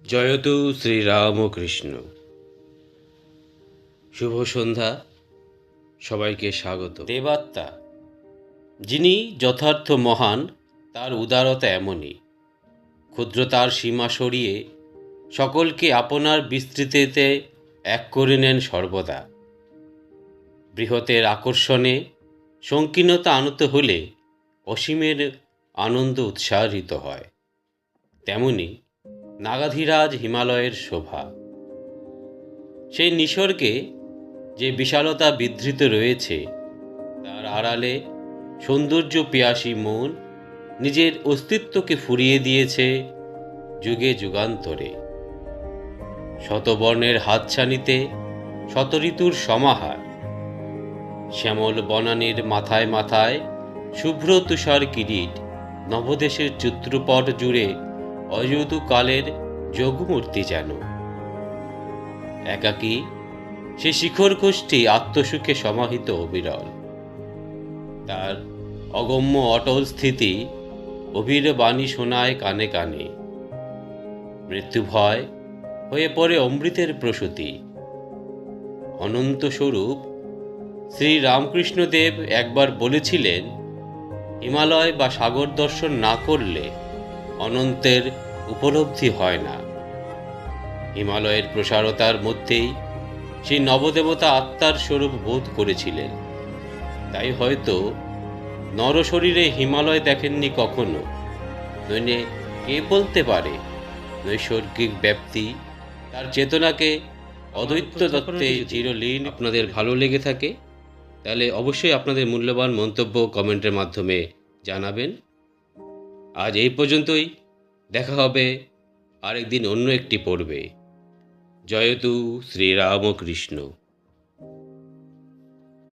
জয়তু শ্রীরামকৃষ্ণ। শুভ সন্ধ্যা, সবাইকে স্বাগত। দেবাত্মা যিনি যথার্থ মহান, তার উদারতা এমনই। ক্ষুদ্রতার সীমা সরিয়ে সকলকে আপনার বিস্তৃতিতে এক করে নেন সর্বদা। বৃহতের আকর্ষণে সংকীর্ণতা আনত হলে অসীমের আনন্দ উৎসাহিত হয়। তেমনি নাগাধিরাজ হিমালয়ের শোভা। সেই নিসর্গে যে বিশালতা বিধৃত রয়েছে, তার আড়ালে সৌন্দর্য পিয়াসী মন নিজের অস্তিত্বকে ফুরিয়ে দিয়েছে যুগে যুগান্তরে। শতবর্ণের হাতছানিতে শতঋতুর সমাহার। শ্যামল বনানীর মাথায় মাথায় শুভ্র তুষার কিরীট, নবদেশের চিত্রপট জুড়ে অযৌতুকালের যোগমূর্তি যেন। একাকী সে শিখর গোষ্ঠী আত্মসুখে সমাহিত অবিরল। তার অগম্য অটল স্থিতি অভির বাণী শোনায় কানে কানে। মৃত্যু ভয় হয়ে পড়ে অমৃতের প্রসূতি। অনন্ত স্বরূপ শ্রী রামকৃষ্ণদেব একবার বলেছিলেন, হিমালয় বা সাগর দর্শন না করলে অনন্তের উপলব্ধি হয় না। হিমালয়ের প্রসারতার মধ্যেই সেই নবদেবতা আত্মার স্বরূপ বোধ করেছিলেন। তাই হয়তো নরশরীরে হিমালয় দেখেননি কখনো। নইলে কে বলতে পারে নৈসর্গিক ব্যাপ্তি তার চেতনাকে অদ্বৈত তত্ত্বে চিরলীন। আপনাদের ভালো লেগে থাকে তাহলে অবশ্যই আপনাদের মূল্যবান মন্তব্য কমেন্টের মাধ্যমে জানাবেন। আজ এই পর্যন্তই, দেখা হবে আরেকদিন অন্য একটি পর্বে। জয়তু শ্রীরামকৃষ্ণ।